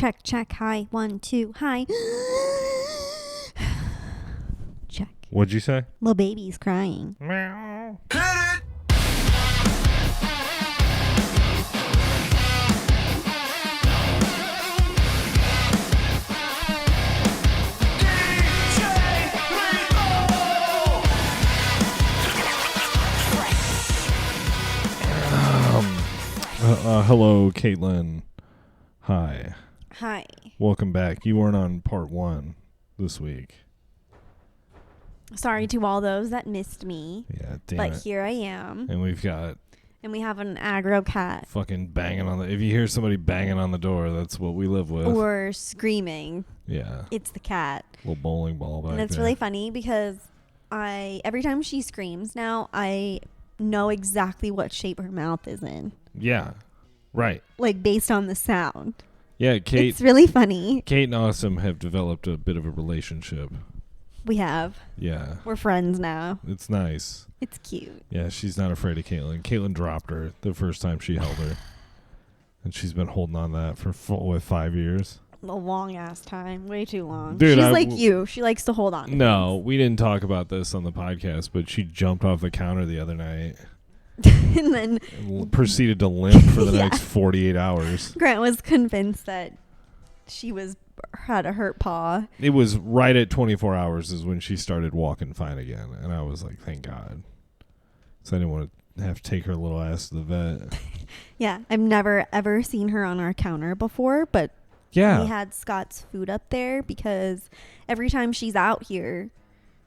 Check. Hi. 1, 2. Hi. Check. What'd you say? Little baby's crying. Meow. Hello, Caitlin. Hi. Hi. Welcome back. You weren't on part 1 this week. Sorry to all those that missed me. Yeah, damn But it. here I am. And we've got And we have an aggro cat. fucking banging on the... If you hear somebody banging on the door, that's what we live with. Or screaming. Yeah. It's the cat. Little bowling ball back And it's there. really funny because every time she screams now, I know exactly what shape her mouth is in. Yeah. Right. Like based on the sound. Yeah, Kate... It's really funny. Kate and Awesome have developed a bit of a relationship. We have. Yeah. We're friends now. It's nice. It's cute. Yeah, she's not afraid of Caitlin. Caitlin dropped her the first time she held her. And she's been holding on to that for 5 years. A long ass time. Way too long. Dude, she's like you. She likes to hold on to No, we didn't talk about this on the podcast, but she jumped off the counter the other night and then and proceeded to limp for the Yeah. next 48 hours. Grant was convinced that she had a hurt paw. It was right at 24 hours is when she started walking fine again. And I was like, thank God. So I didn't want to have to take her little ass to the vet. Yeah, I've never ever seen her on our counter before, but Yeah. we had Scott's food up there because every time she's out here,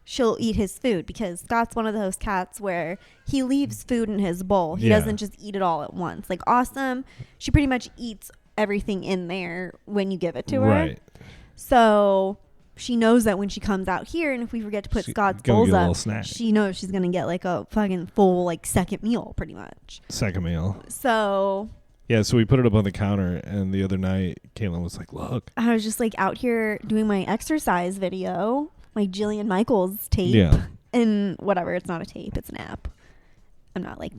she'll eat his food because Scott's one of those cats where he leaves food in his bowl. He Yeah. doesn't just eat it all at once. Like Awesome, she pretty much eats everything in there when you give it to her. Right. So she knows that when she comes out here, and if we forget to put She Scott's gonna bowls get a up, little snack. she knows she's gonna get like a fucking full like second meal, pretty much. Second meal. So Yeah, so we put it up on the counter, and the other night, Caitlin was like, look. I was just like out here doing my exercise video, my Jillian Michaels tape, Yeah. and whatever. It's not a tape; it's an app. I'm not like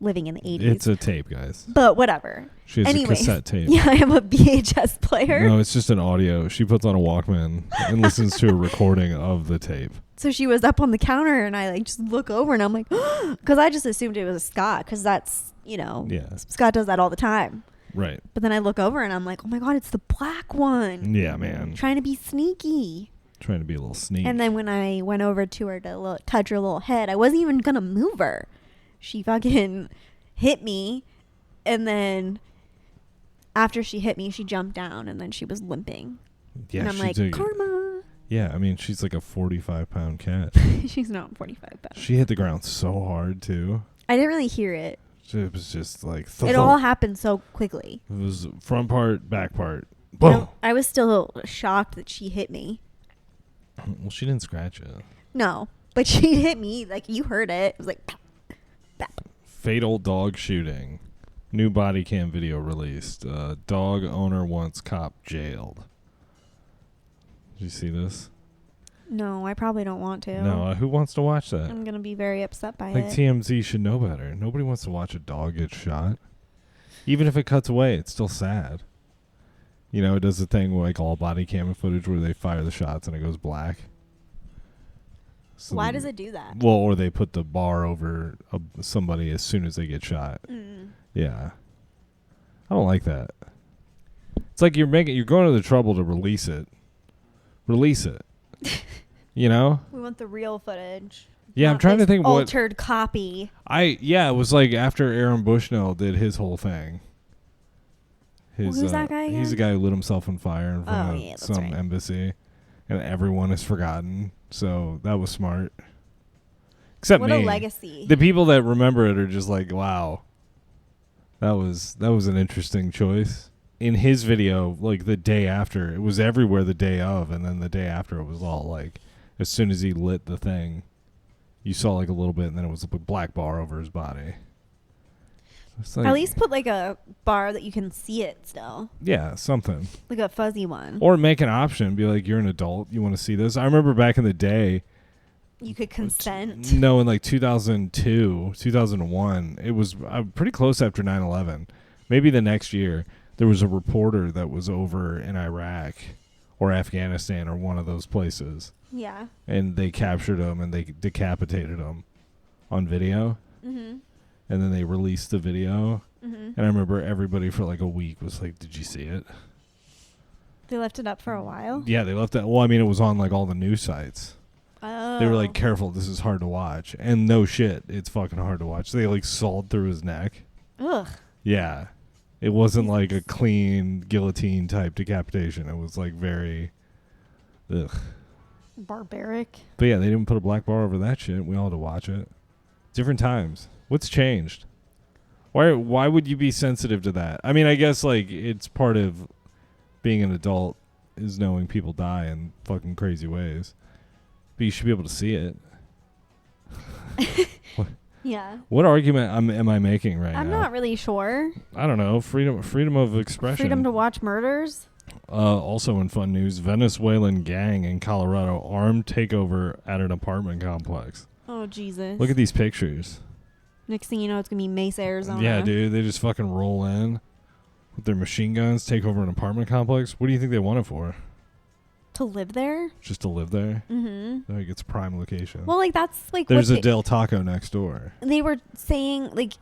living in the 80s. It's a tape, guys. But whatever. She has Anyways, a cassette tape. Yeah, I have a VHS player. No, it's just an audio. She puts on a Walkman and listens to a recording of the tape. So she was up on the counter, and I like just look over, and I'm like, because I just assumed it was a Scott, because that's Yeah. Scott does that all the time. Right. But then I look over, and I'm like, oh my god, it's the black one. Yeah, man. Trying to be sneaky. Trying to be a little sneak. And then when I went over to her to touch her little head, I wasn't even gonna move her. She fucking hit me, and then after she hit me, she jumped down, and then she was limping. Yeah, and I'm like, karma. Yeah, I mean, she's like a 45-pound cat. She's not 45 pounds. She hit the ground so hard, too. I didn't really hear it. It was just like... It all happened so quickly. It was front part, back part. Boom! I was still shocked that she hit me. Well, she didn't scratch it. No, but she hit me. Like, you heard it. It was like... Pop, pop. Fatal dog shooting. New body cam video released. Dog owner wants cop jailed. Did you see this? No, I probably don't want to. No, who wants to watch that? I'm going to be very upset by Like it. TMZ should know better. Nobody wants to watch a dog get shot. Even if it cuts away, it's still sad. It does the thing like all body camera footage where they fire the shots and it goes black. So Why does it do that? Well, or they put the bar over somebody as soon as they get shot. Mm. Yeah. I don't like that. It's like you're going to the trouble to release it. Release it. We want the real footage. Yeah, I'm trying to think what altered copy. it was like after Aaron Bushnell did his whole thing. Who's that guy He's the again? guy who lit himself on fire in front of that's some right. embassy, and everyone has forgotten. So that was smart. Except What me. a legacy. The people that remember it are just like, wow, that was an interesting choice. In his video, like the day after, it was everywhere the day of, and then the day after it was all like, as soon as he lit the thing, you saw like a little bit, and then it was a black bar over his body. It's like, At least put like a bar that you can see it still. yeah, something. Like a fuzzy one. Or make an option, be like, you're an adult, you want to see this. I remember back in the day, You could consent. No, in like 2002, 2001, it was pretty close after 9/11. Maybe the next year, there was a reporter that was over in Iraq or Afghanistan or one of those places. Yeah. And they captured him and they decapitated him on video. Mm-hmm. And then they released the video. Mm-hmm. And I remember everybody for like a week was like, did you see it? They left it up for a while? Yeah, they left it. Well, I mean, it was on like all the news sites. Oh. They were like, careful, this is hard to watch. And no shit, it's fucking hard to watch. They like sawed through his neck. Ugh. Yeah. It wasn't like a clean guillotine type decapitation. It was like very ugh. Barbaric. But yeah, they didn't put a black bar over that shit. We all had to watch it. Different times. What's changed? Why would you be sensitive to that? I mean, I guess like it's part of being an adult is knowing people die in fucking crazy ways. But you should be able to see it. Yeah. What argument am I making right now? I'm not really sure. I don't know. Freedom of expression. Freedom to watch murders. Also in fun news, Venezuelan gang in Colorado armed takeover at an apartment complex. Oh, Jesus. Look at these pictures. Next thing you know, it's going to be Mesa, Arizona. Yeah, dude. They just fucking roll in with their machine guns, take over an apartment complex. What do you think they want it for? To live there? Just to live there? Mm-hmm. Like it's prime location. Well, like that's like there's what a Del Taco next door. they were saying like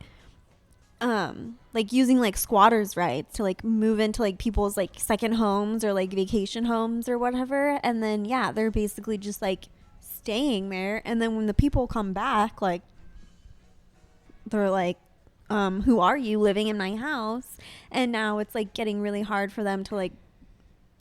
using like squatters' rights to like move into like people's like second homes or like vacation homes or whatever, and then yeah, they're basically just like staying there, and then when the people come back, like they're like, who are you living in my house? And now it's like getting really hard for them to like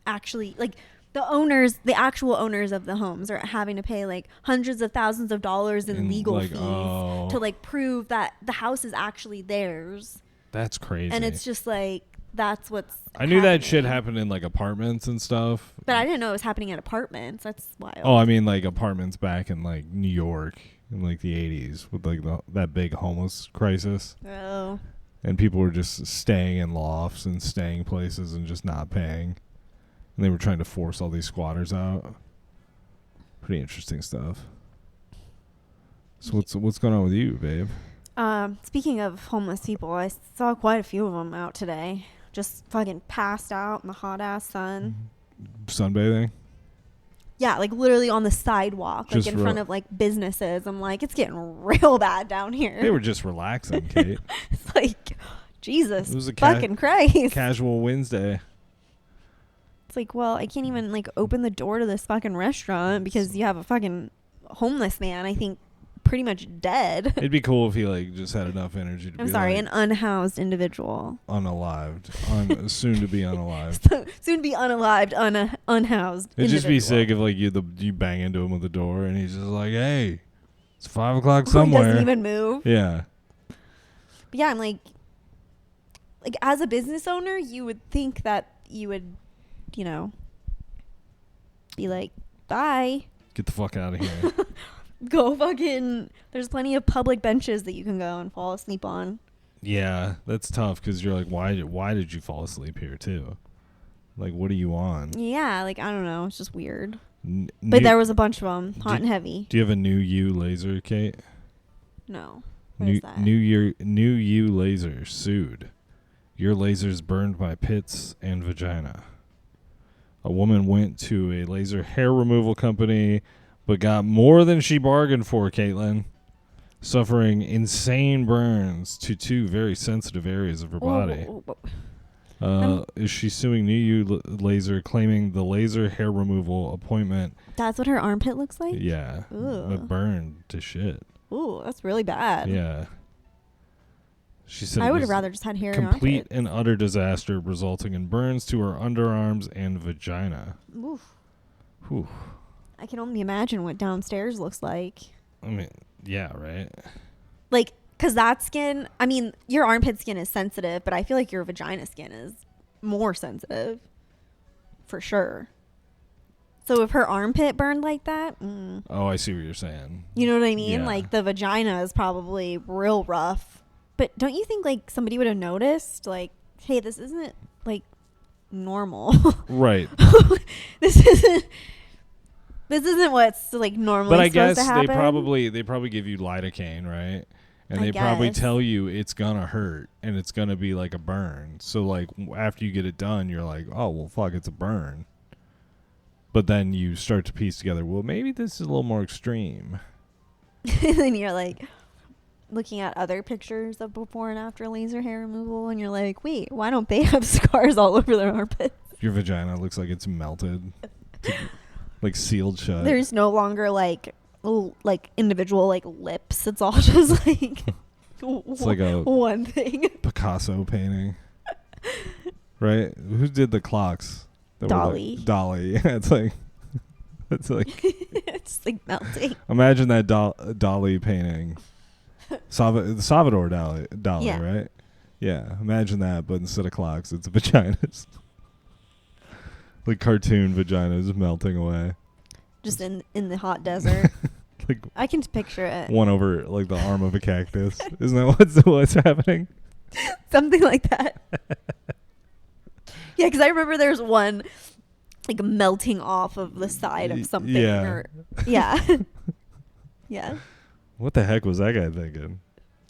actually like the actual owners of the homes are having to pay like hundreds of thousands of dollars in legal like, fees oh. to like prove that the house is actually theirs. That's crazy. And it's just like, that's what's I knew that happening. shit happened in like apartments and stuff. But I didn't know it was happening at apartments. That's wild. Oh, I mean like apartments back in like New York in like the 80s with like that big homeless crisis. Oh. And people were just staying in lofts and staying places and just not paying. And they were trying to force all these squatters out. Pretty interesting stuff. So what's going on with you, babe? Speaking of homeless people, I saw quite a few of them out today. Just fucking passed out in the hot ass sun. Sunbathing? Yeah, like literally on the sidewalk, Just like in front of like businesses. I'm like, it's getting real bad down here. They were just relaxing, Kate. It's like, Jesus It was a fucking Christ. Casual Wednesday. It's like, well, I can't even like open the door to this fucking restaurant because you have a fucking homeless man, I think, pretty much dead. It'd be cool if he like just had enough energy to I'm be sorry, like an unhoused individual. unalived. Soon to be unalived. Soon to be unalived, unhoused. It'd just be individual. sick if like you bang into him with the door and he's just like, hey, it's 5 o'clock He somewhere. doesn't even move. Yeah. But yeah, I'm like as a business owner, you would think that you would, you know, be like, bye. Get the fuck out of here. Go fucking, there's plenty of public benches that you can go and fall asleep on. Yeah, that's tough because you're like, why did you fall asleep here too? Like, what are you on? Yeah, like, I don't know. It's just weird. But there was a bunch of them, hot and heavy. Do you have a new U laser, Kate? No. What is that? New U laser sued. Your lasers burned my pits and vagina. A woman went to a laser hair removal company, but got more than she bargained for, Caitlin. Suffering insane burns to 2 very sensitive areas of her body. Is she suing New U Laser, claiming the laser hair removal appointment? That's what her armpit looks like? Yeah. Ooh. It burned to shit. Ooh, that's really bad. Yeah. She said I it would was have rather just had hair complete and and utter disaster, resulting in burns to her underarms and vagina. Oof. Whew. I can only imagine what downstairs looks like. I mean, yeah, right? Like, because that skin, I mean, your armpit skin is sensitive, but I feel like your vagina skin is more sensitive. For sure. So if her armpit burned like that, Oh, I see what you're saying. you know what I mean? Yeah. Like, the vagina is probably real rough. But don't you think, like, somebody would have noticed, like, hey, this isn't, like, normal. Right. This isn't what's, like, normally But I supposed guess to happen. they probably give you lidocaine, right? And they probably tell you it's gonna hurt and it's gonna be like a burn. So like after you get it done, you're like, oh well, fuck, it's a burn. But then you start to piece together, well, maybe this is a little more extreme. And then you're like looking at other pictures of before and after laser hair removal, and you're like, wait, why don't they have scars all over their armpits? Your vagina looks like it's melted, like sealed shut. There's no longer like individual like lips. It's all just like it's like a one thing. Picasso painting, right? Who did the clocks? Dolly. Dolly. Yeah, it's like it's like melting. Imagine that Dolly painting. Salvador Dolly, yeah. Right? Yeah. Imagine that, but instead of clocks, it's vaginas. Like cartoon vaginas melting away. Just in the hot desert. Like I can picture it. One over like the arm of a cactus. Isn't that what's happening? Something like that. Yeah, because I remember there's one like melting off of the side of something. Yeah. Yeah. Yeah. What the heck was that guy thinking?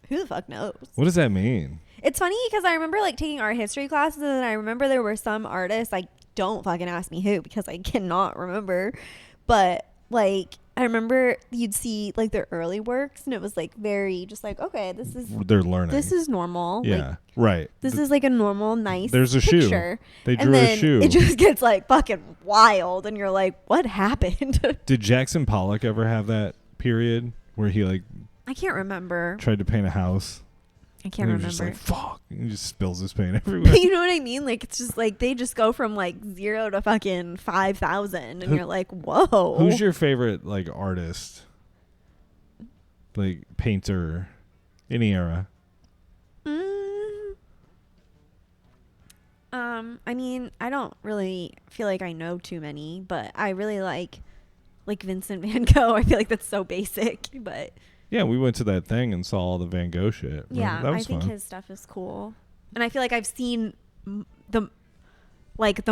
Who the fuck knows? What does that mean? It's funny because I remember like taking art history classes, and I remember there were some artists, like, don't fucking ask me who because I cannot remember, but like I remember you'd see like their early works, and it was like very just like, okay, they're learning. This is normal. Yeah, like, right. This is like a normal, nice. There's a picture. Shoe. They drew and then a shoe. It just gets like fucking wild, and you're like, what happened? Did Jackson Pollock ever have that period where he like? I can't remember. Tried to paint a house. I can't remember. Just like, fuck. He just spills his paint everywhere. You know what I mean? Like, it's just like they just go from like 0 to fucking 5,000, and you're like, whoa. Who's your favorite like artist? Like painter, any era? I mean, I don't really feel like I know too many, but I really like Vincent Van Gogh. I feel like that's so basic, but yeah, we went to that thing and saw all the Van Gogh shit. Yeah, that was I think fun. His stuff is cool, and I feel like I've seen the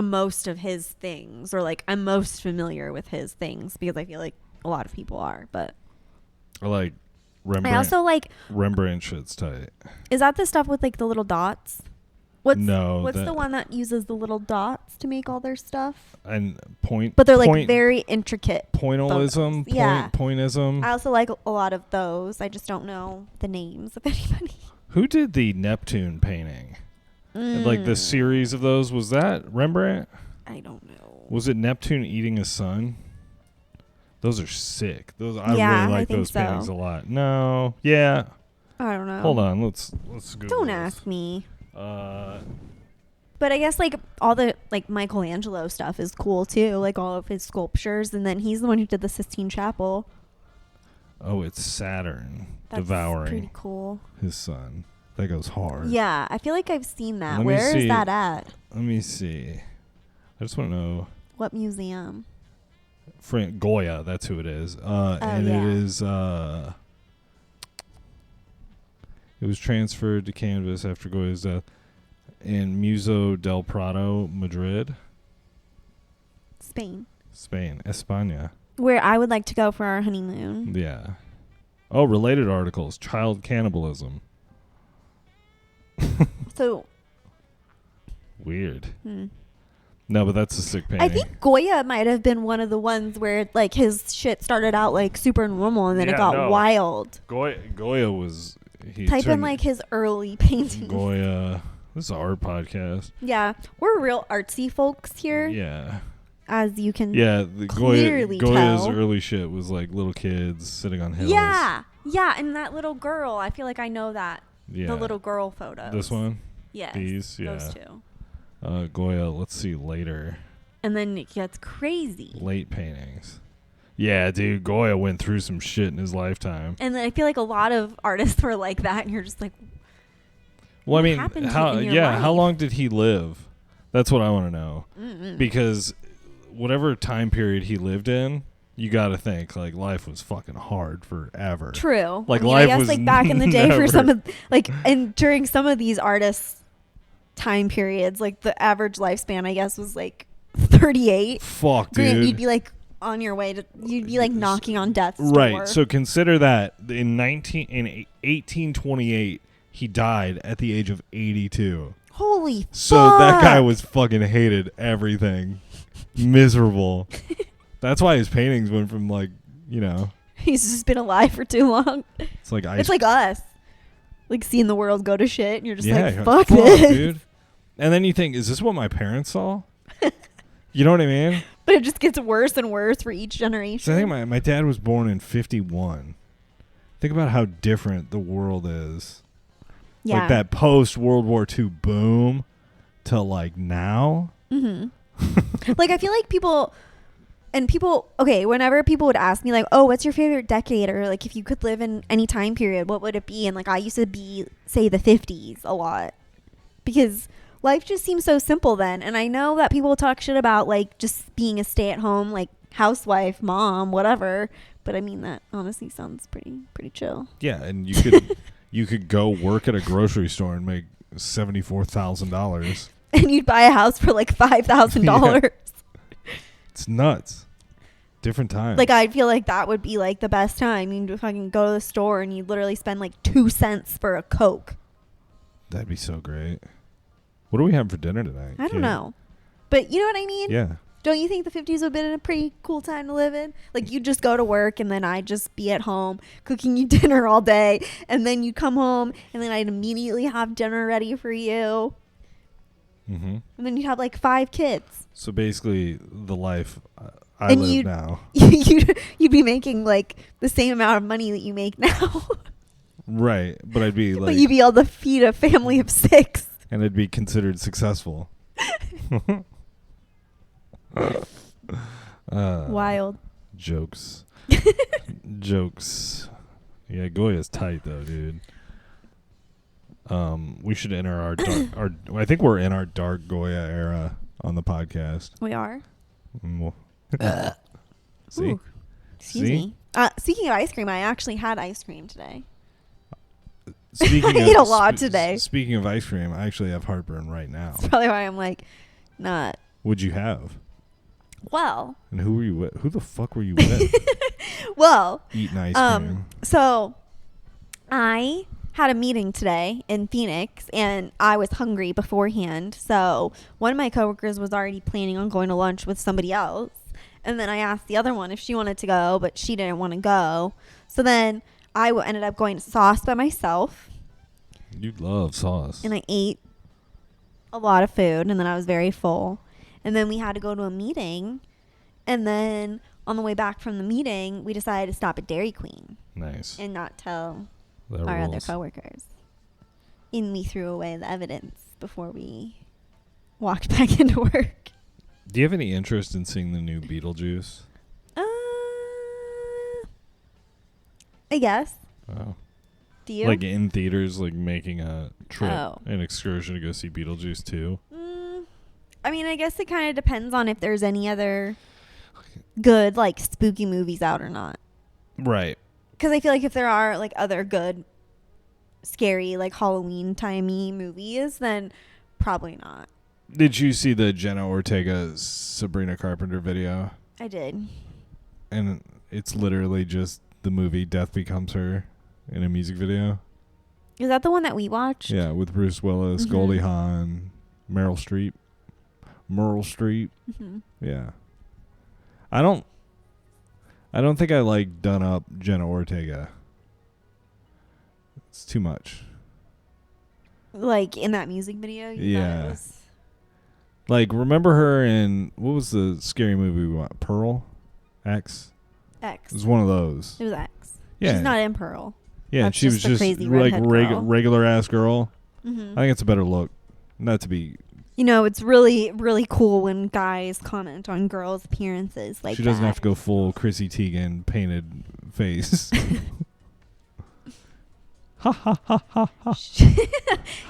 most of his things, or like I'm most familiar with his things because I feel like a lot of people are. But I like Rembrandt. I also like Rembrandt shit's tight. Is that the stuff with like the little dots? What's the one that uses the little dots to make all their stuff? And but they're like very intricate. Pointillism, pointism. I also like a lot of those. I just don't know the names of anybody. Who did the Neptune painting? Like the series of those, was that Rembrandt? I don't know. Was it Neptune eating a sun? Those are sick. I really like those paintings a lot. No, yeah. I don't know. Hold on, let's go. Don't ask me. But I guess like all the like Michelangelo stuff is cool too, like all of his sculptures, and then he's the one who did the Sistine Chapel. Oh, it's Saturn That's devouring pretty cool. His son. That goes hard. Yeah, I feel like I've seen that. Where is that at? Let me see. I just want to know what museum. Goya, that's who it is. And yeah. it is it was transferred to canvas after Goya's death in Museo del Prado, Madrid. Spain, España. Where I would like to go for our honeymoon. Yeah. Oh, related articles. Child cannibalism. So. Weird. No, but that's a sick painting. I think Goya might have been one of the ones where like his shit started out like super normal and then it got wild. Goya was... Type in like his early paintings. Goya. This is an art podcast. Yeah. We're real artsy folks here. Yeah. As you can clearly tell. Goya's early shit was like little kids sitting on hills. Yeah. Yeah, and that little girl, I feel like I know that. Yeah. The little girl photos. This one? Yes. These? Yeah. Those two. Goya, let's see later. And then it gets crazy. Late paintings. Yeah, dude, Goya went through some shit in his lifetime. And then I feel like a lot of artists were like that, and you're just like, well, I mean, how long did he live? That's what I want to know. Because whatever time period he lived in, you got to think like life was fucking hard forever. True. Like I guess like back in the day for some of like, and during some of these artists' time periods, like the average lifespan, I guess, was like 38. Fuck, dude. You'd be like on your way to, you'd be like knocking on death's door. Right. So consider that in 1828 he died at the age of 82. Holy fuck. So that guy was fucking hated everything. Miserable. That's why his paintings went from like, you know. He's just been alive for too long. It's like it's like us. Like seeing the world go to shit and you're just like, fuck this. Dude. And then you think, is this what my parents saw? You know what I mean? But it just gets worse and worse for each generation. So I think my dad was born in 51. Think about how different the world is. Yeah. Like that post World War II boom to like now. Mm-hmm. Like I feel like whenever people would ask me like, oh, what's your favorite decade, or like if you could live in any time period, what would it be? And like I used to say the 50s a lot, because life just seems so simple then. And I know that people talk shit about like just being a stay-at-home like housewife, mom, whatever, but I mean that honestly sounds pretty chill. Yeah, and you could go work at a grocery store and make $74,000. And you'd buy a house for like $5,000. Yeah. It's nuts. Different time. Like I feel like that would be like the best time. You'd fucking go to the store and you'd literally spend like 2 cents for a Coke. That'd be so great. What do we have for dinner tonight? I don't know. But you know what I mean? Yeah. Don't you think the 50s would have been a pretty cool time to live in? Like you'd just go to work and then I'd just be at home cooking you dinner all day. And then you'd come home and then I'd immediately have dinner ready for you. Mm-hmm. And then you'd have like 5 kids. So basically the life I live now. You'd be making like the same amount of money that you make now. Right. But I'd be like. But you'd be able to feed a family of 6. And it'd be considered successful. Wild. Jokes. Jokes. Yeah, Goya's tight though, dude. We should enter our dark, I think we're in our dark Goya era on the podcast. We are. See? Ooh, excuse me. Speaking of ice cream, I actually had ice cream today. I ate a lot today. Speaking of ice cream, I actually have heartburn right now. That's probably why I'm like, not. What'd you have? Well. And who were you with? Who the fuck were you with? Well. Eating ice cream. So, I had a meeting today in Phoenix, and I was hungry beforehand. So, one of my coworkers was already planning on going to lunch with somebody else. And then I asked the other one if she wanted to go, but she didn't want to go. So then I ended up going to Sauce by myself. You love Sauce. And I ate a lot of food, and then I was very full. And then we had to go to a meeting. And then on the way back from the meeting, we decided to stop at Dairy Queen. Nice. And not tell That our rules. other coworkers. And we threw away the evidence before we walked back into work. Do you have any interest in seeing the new Beetlejuice? I guess. Oh. Do you? Like in theaters, like making a trip, Oh. an excursion to go see Beetlejuice 2? I mean, I guess it kind of depends on if there's any other good, like, spooky movies out or not. Right. Because I feel like if there are, like, other good, scary, like, Halloween-timey movies, then probably not. Did you see the Jenna Ortega Sabrina Carpenter video? I did. And it's literally just the movie Death Becomes Her in a music video. Is that the one that we watched? Yeah, with Bruce Willis, Goldie Hawn, Meryl Streep. Mm-hmm. Yeah. I don't think I like done up Jenna Ortega. It's too much. Like, in that music video? Yeah. Like, remember her in, what was the scary movie we watched? Pearl? X? It was one of those. It was X. Yeah. She's not in Pearl. Yeah, That's she was the just crazy like redhead girl. regular ass girl. Mm-hmm. I think it's a better look. Not to be. You know, it's really, really cool when guys comment on girls' appearances like that. She doesn't have to go full Chrissy Teigen painted face. Ha ha ha ha ha.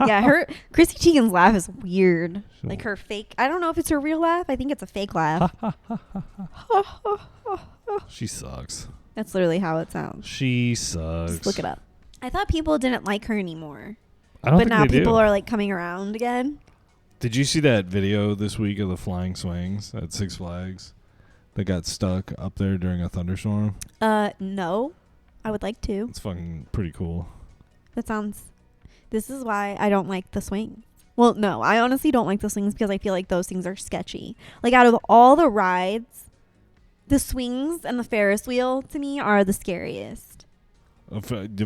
Yeah, Chrissy Teigen's laugh is weird. Like her fake. I don't know if it's her real laugh. I think it's a fake laugh. She sucks. That's literally how it sounds. She sucks. Just look it up. I thought people didn't like her anymore. I don't but think now they people do. are like coming around again. Did you see that video this week of the flying swings at Six Flags? that got stuck up there during a thunderstorm? No. I would like to. It's fucking pretty cool. This is why I don't like the swings. Well, no, I honestly don't like the swings because I feel like those things are sketchy. Like, out of all the rides, the swings and the Ferris wheel to me are the scariest.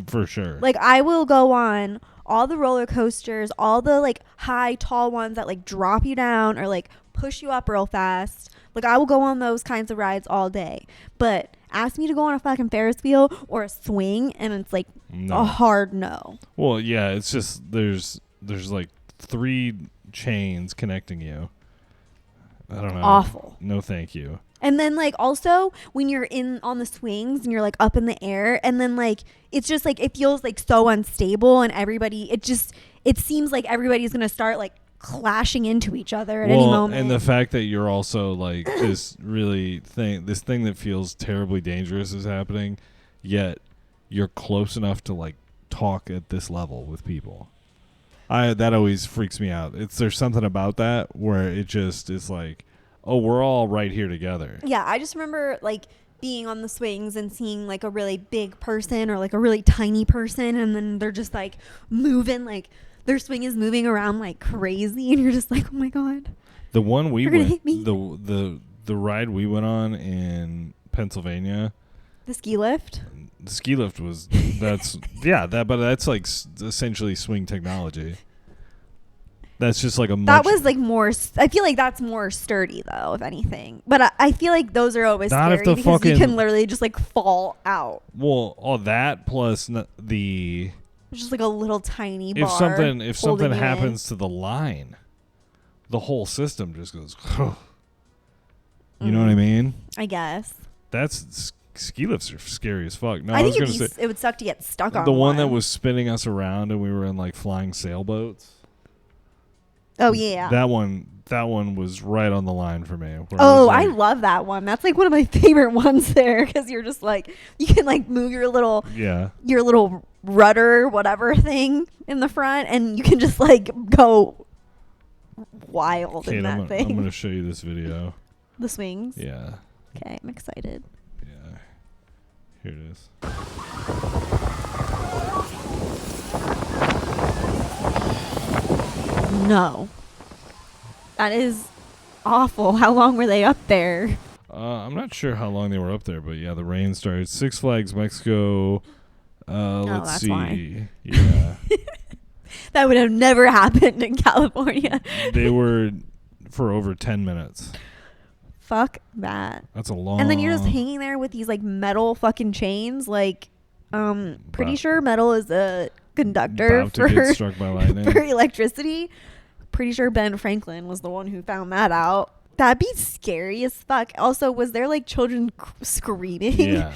For sure. Like, I will go on all the roller coasters, all the like high, tall ones that like drop you down or like push you up real fast. Like, I will go on those kinds of rides all day. But ask me to go on a fucking Ferris wheel or a swing, and it's like a hard no. Well, yeah, it's just there's like 3 chains connecting you. I don't know. Awful. No, thank you. And then like also when you're in on the swings and you're like up in the air, and then like it's just like it feels like so unstable, and it seems like everybody's gonna start like clashing into each other at any moment. And the fact that you're also like this thing that feels terribly dangerous is happening, yet you're close enough to like talk at this level with people. That always freaks me out. There's something about that where it just is like, oh, we're all right here together. Yeah, I just remember like being on the swings and seeing like a really big person or like a really tiny person, and then they're just like moving, like their swing is moving around like crazy, and you're just like, oh my god. The one we went, hit me. The ride we went on in Pennsylvania, the ski lift. The ski lift was but that's like essentially swing technology. That's just like that was like more. I feel like that's more sturdy though, if anything. But I feel like those are always not scary because you can literally just like fall out. Well, all that plus the. It's just like a little tiny bar. If something happens to the line, the whole system just goes. You know what I mean? I guess. Ski lifts are scary as fuck. No, I think it would suck to get stuck on the one that was spinning us around and we were in like flying sailboats. Oh yeah. That one was right on the line for me. Oh, I love that one. That's like one of my favorite ones there, because you're just like you can like move your little rudder whatever thing in the front, and you can just like go wild in that thing. I'm gonna show you this video. The swings. Yeah. Okay, I'm excited. Yeah. Here it is. No. That is awful. How long were they up there? I'm not sure how long they were up there, but yeah, the rain started. Six Flags Mexico. Let's see. Why. Yeah. That would have never happened in California. They were for over 10 minutes. Fuck that. That's a long. And then you're just hanging there with these like metal fucking chains. Like, pretty sure metal is a conductor to get struck by lightning. For electricity. Pretty sure Ben Franklin was the one who found that out. That'd be scary as fuck. Also, was there like children screaming? Yeah.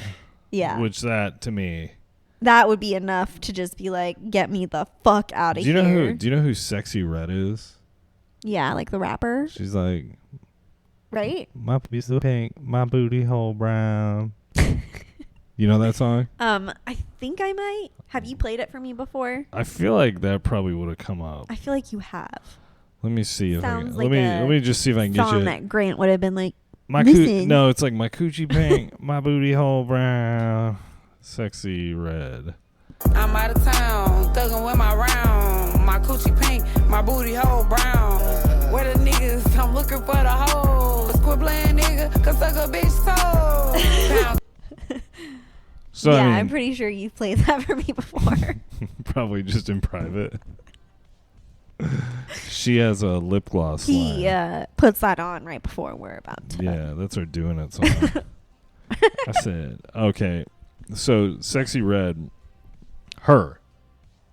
Yeah. Which to me. That would be enough to just be like, get me the fuck out of here. Do you know who Sexy Red is? Yeah, like the rapper. She's like, right? My piece of pink, my booty hole brown. You know that song? I think I might. Have you played it for me before? I feel like that probably would have come up. I feel like you have. Let me see if Sounds I can. Let me just see if I can get you. Song that Grant would have been like. No, it's like my coochie pink, my booty hole brown, Sexy Red. I'm out of town, thugging with my round, my coochie pink, my booty hole brown. Where the niggas? I'm looking for the hoes. Quit playing, nigga, cause suck a bitch soul. So yeah, I mean, I'm pretty sure you've played that for me before. Probably just in private. She has a lip gloss He puts that on right before we're about to. Yeah, that's her doing it song. I said, okay. So, Sexy Red,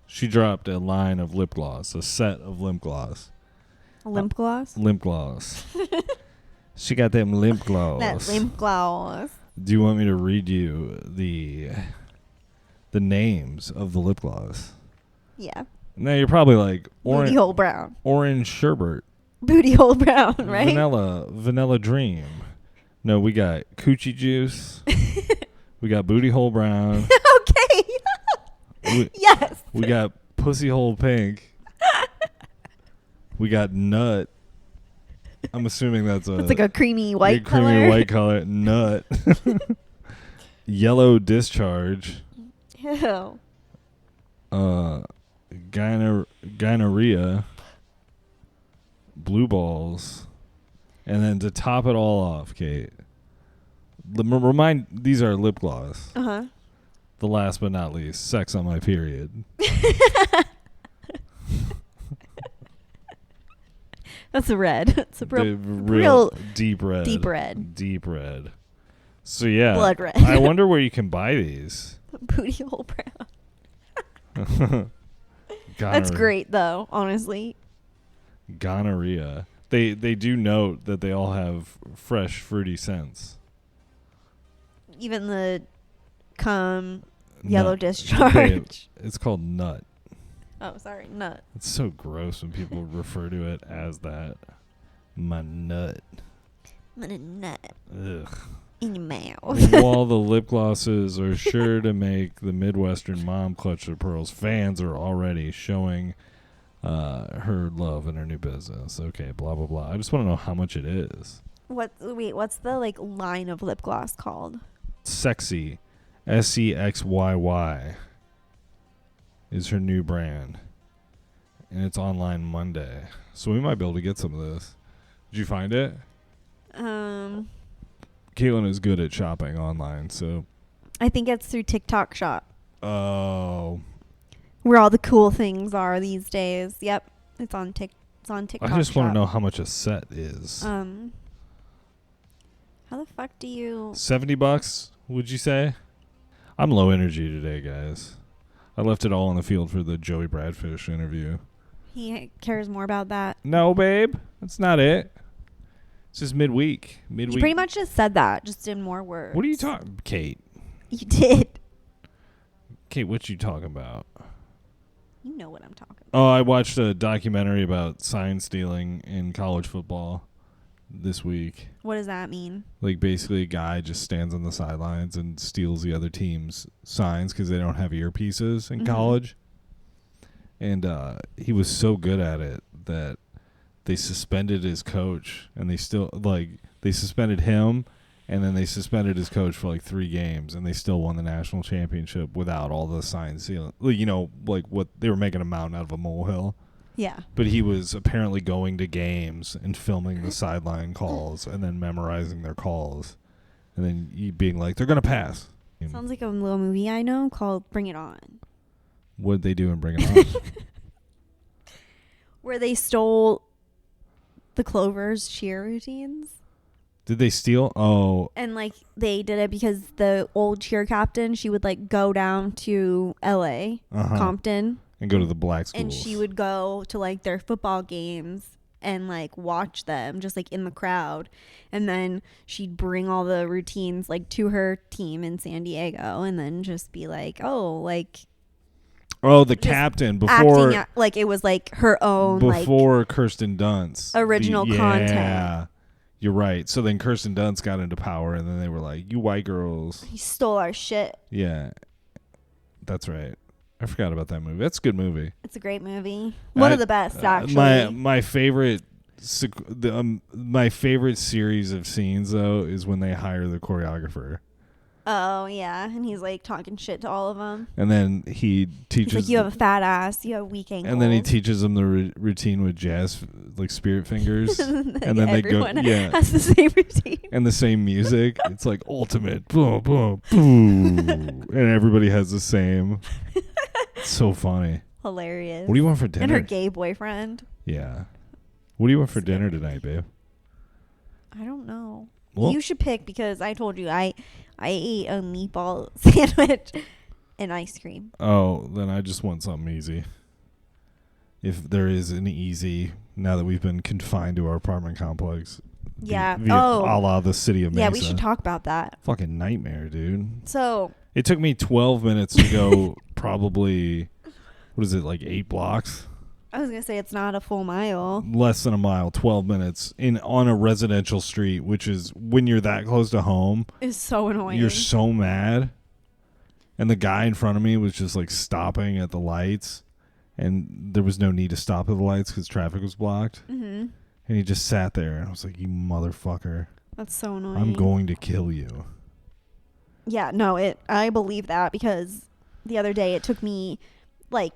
she dropped a line of lip gloss, a set of lip gloss. Lip gloss? Lip gloss. She got them lip gloss. That lip gloss. Do you want me to read you the names of the lip gloss? Yeah. Now you're probably like Booty hole brown. Orange sherbet. Booty hole brown, right? Vanilla dream. No, we got coochie juice. We got booty hole brown. Okay. Yes. We got pussy hole pink. We got nut. I'm assuming that's It's like a creamy white color. Creamy white color nut. Yellow discharge. Ew. Gonorrhea. Blue balls. And then to top it all off, Kate, remind, these are lip gloss. Uh-huh. The last but not least, sex on my period. That's a red. It's a real deep red. Deep red. Deep red. So yeah. Blood red. I wonder where you can buy these. Booty hole brown. That's great though, honestly. Gonorrhea. They do note that they all have fresh, fruity scents. Even the yellow Nut. discharge. It's called nut. Oh, sorry, nut. It's so gross when people refer to it as that. My nut. I'm gonna nut Ugh. in your mouth. While the lip glosses are sure to make the Midwestern mom clutch their pearls, fans are already showing her love in her new business. Okay, blah blah blah. I just want to know how much it is. What's the line of lip gloss called? Sexy, SEXYY is her new brand, and it's online Monday, so we might be able to get some of this. Did you find it? Caitlin is good at shopping online, so I think it's through TikTok Shop. Oh, where all the cool things are these days. Yep, it's on TikTok. I just want to know how much a set is. How the fuck do you? $70, would you say? I'm low energy today, guys. I left it all on the field for the Joey Bradfish interview. He cares more about that. No, babe, that's not it. It's just midweek. You pretty much just said that, just in more words. What are you talking, Kate? You did. Kate, what you talking about? You know what I'm talking about. Oh, I watched a documentary about sign stealing in college football this week. What does that mean? Like, basically, a guy just stands on the sidelines and steals the other team's signs because they don't have earpieces in college. And he was so good at it that they suspended his coach, and they suspended him, and then they suspended his coach for 3 games, and they still won the national championship without all the sign stealing. You know, what they were making a mountain out of a molehill. Yeah. But he was apparently going to games and filming the sideline calls and then memorizing their calls. And then being like, they're going to pass. Sounds like a little movie I know called Bring It On. What'd they do in Bring It On? Where they stole the Clover's cheer routines. Did they steal? Oh. And they did it because the old cheer captain, she would go down to LA, Compton. And go to the black schools. And she would go to their football games and watch them just in the crowd. And then she'd bring all the routines to her team in San Diego and then just be the captain before acting it was her own before Kirsten Dunst original content. Yeah. You're right. So then Kirsten Dunst got into power and then they were like, you white girls. He stole our shit. Yeah. That's right. I forgot about that movie. That's a good movie. It's a great movie. One of the best, actually. My favorite, my favorite series of scenes though is when they hire the choreographer. Oh yeah, and he's talking shit to all of them. And then he teaches. He's you have a fat ass, you have weak ankles. And then he teaches them the routine with jazz, spirit fingers. And then they go, has the same routine and the same music. It's ultimate, boom, boom, boom, and everybody has the same. It's so funny. Hilarious. What do you want for dinner? And her gay boyfriend. Yeah. What do you want for dinner tonight, babe? I don't know. Well, you should pick because I told you I ate a meatball sandwich and ice cream. Oh, then I just want something easy. If there is an easy, now that we've been confined to our apartment complex. Yeah. A la the city of Mesa. Yeah, we should talk about that. Fucking nightmare, dude. So. It took me 12 minutes to go probably, 8 blocks? I was going to say it's not a full mile. Less than a mile, 12 minutes on a residential street, which is when you're that close to home. It's so annoying. You're so mad. And the guy in front of me was just stopping at the lights. And there was no need to stop at the lights because traffic was blocked. Mm-hmm. And he just sat there, and I was like, you motherfucker. That's so annoying. I'm going to kill you. Yeah, no, I believe that because the other day it took me like,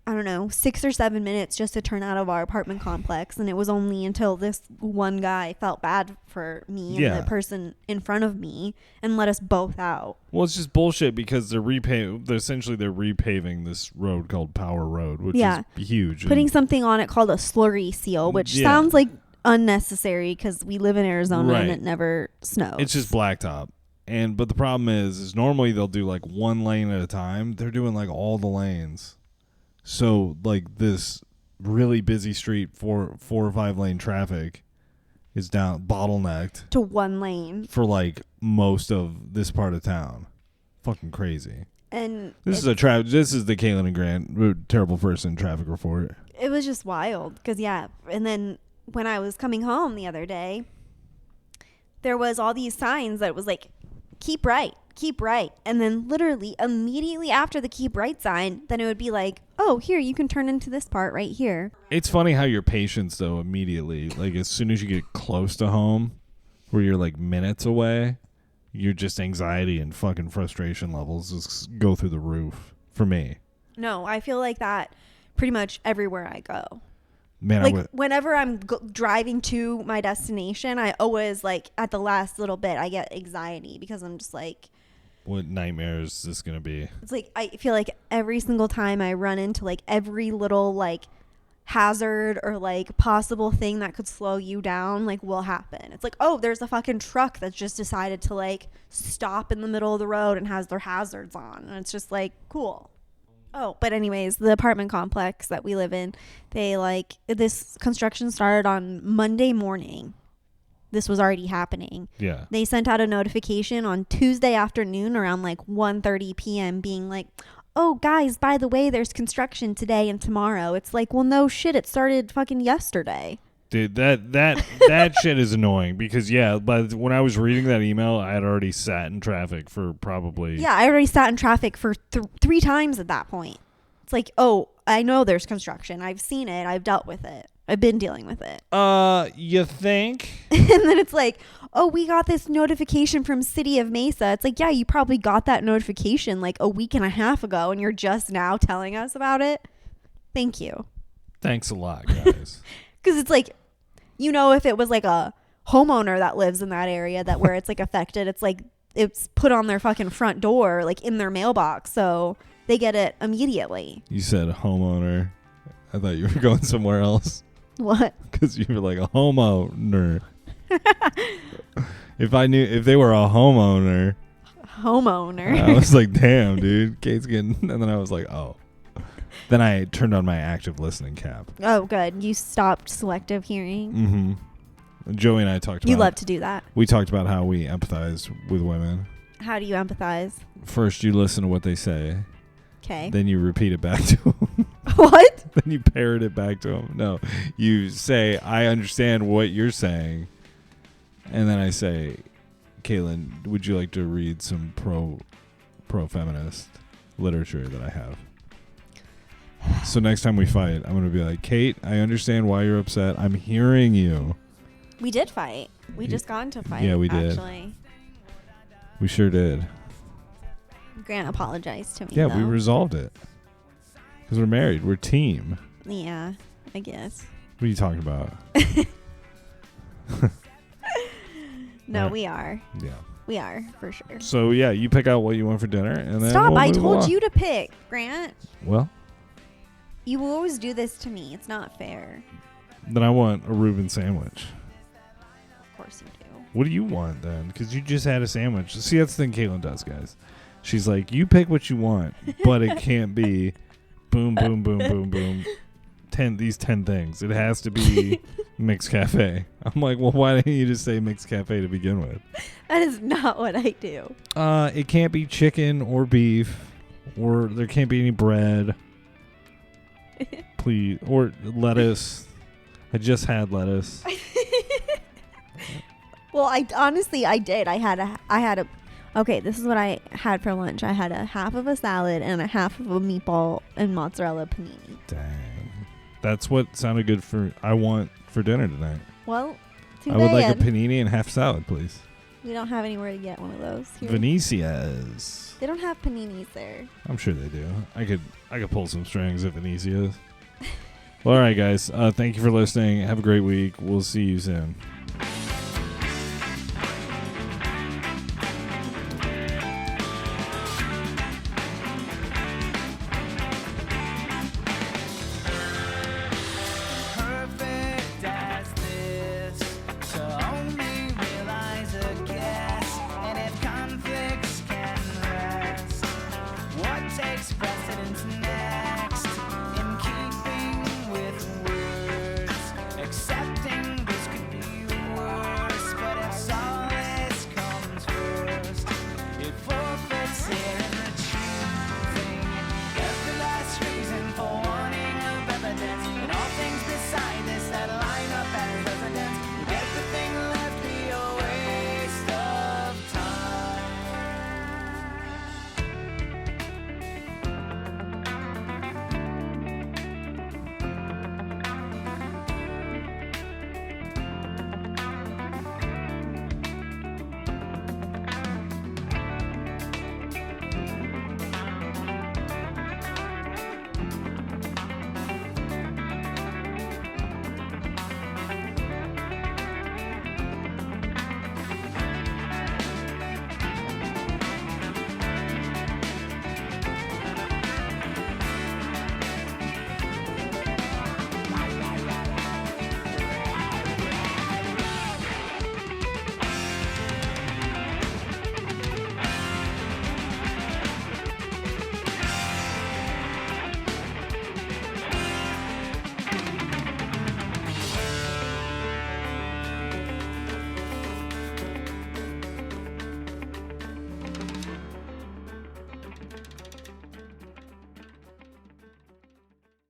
I don't know, 6 or 7 minutes just to turn out of our apartment complex. And it was only until this one guy felt bad for me and the person in front of me and let us both out. Well, it's just bullshit because they're repaving this road called Power Road, which is huge. Putting something on it called a slurry seal, which sounds like unnecessary because we live in Arizona and it never snows. It's just blacktop. But the problem is normally they'll do like one lane at a time. They're doing like all the lanes. So like this really busy street, 4 or 5 lane traffic is down bottlenecked to one lane for like most of this part of town. Fucking crazy. And this is the Caitlin and Grant terrible person traffic report. It was just wild because and then when I was coming home the other day, there was all these signs that was like, keep right. And then literally immediately after the keep right sign, then it would be like, oh, here, you can turn into this part right here. It's funny how your patience, though, immediately, like as soon as you get close to home, where you're like minutes away, you're just anxiety and fucking frustration levels just go through the roof for me. No, I feel like that pretty much everywhere I go. Man, like whenever I'm driving to my destination, I always like at the last little bit, I get anxiety because I'm just like, what nightmare is this going to be? It's like I feel like every single time I run into like every little like hazard or like possible thing that could slow you down like will happen. It's like, oh, there's a fucking truck that's just decided to like stop in the middle of the road and has their hazards on. And it's just like, cool. Oh, but anyways, the apartment complex that we live in, they like this construction started on Monday morning. This was already happening. Yeah. They sent out a notification on Tuesday afternoon around like 1:30 p.m. being like, oh, guys, by the way, there's construction today and tomorrow. It's like, well, no shit. It started fucking yesterday. Dude, that shit is annoying because, but when I was reading that email, I had already sat in traffic for probably... Yeah, I already sat in traffic for 3 times at that point. It's like, oh, I know there's construction. I've seen it. I've dealt with it. I've been dealing with it. You think? And then it's like, oh, we got this notification from City of Mesa. It's like, yeah, you probably got that notification like a week and a half ago and you're just now telling us about it. Thank you. Thanks a lot, guys. Because it's like, you know, if it was like a homeowner that lives in that area that where it's like affected, it's like it's put on their fucking front door, like in their mailbox. So they get it immediately. You said homeowner. I thought you were going somewhere else. What? Because you were like a homeowner. If they were a homeowner. I was like, damn, dude. Kate's getting... And then I was like, oh. Then I turned on my active listening cap. Oh, good. You stopped selective hearing. Mm-hmm. Joey and I talked about... You love to do that. We talked about how we empathize with women. How do you empathize? First, you listen to what they say. Okay. Then you repeat it back to them. What? Then you parrot it back to them. No. You say, I understand what you're saying. And then I say, Caitlin, would you like to read some pro-feminist literature that I have? So next time we fight, I'm going to be like, Kate, I understand why you're upset. I'm hearing you. We did fight. We just got into fight. Yeah, we did. Actually. We sure did. Grant apologized to me. Yeah, though. we resolved it. Because we're married. We're a team. Yeah, I guess. What are you talking about? No, Right. we are. Yeah. We are, for sure. So, yeah, you pick out what you want for dinner. And then Stop. we'll I move told along. you to pick, Grant. Well, You will always do this to me. It's not fair. then I want a Reuben sandwich. Of course you do. What do you want then? Because you just had a sandwich. See, that's the thing Caitlin does, guys. She's like, you pick what you want, but it can't be boom, boom, boom, boom, boom. 10 things. It has to be Mixed Cafe. I'm like, well, why didn't you just say Mixed Cafe to begin with? That is not what I do. It can't be chicken or beef, or there can't be any bread. Please. Or lettuce. I just had lettuce. Well, I did. I had a okay, this is what I had for lunch. I had a half of a salad and a half of a meatball and mozzarella panini. Dang. That's what sounded good for... I want for dinner tonight? Well, too I would like a bad. panini and half salad, please. We don't have anywhere to get one of those here. Venetia's. They don't have paninis there. I'm sure they do. I could pull some strings at Venetia's. Well, all right, guys. Thank you for listening. Have a great week. We'll see you soon.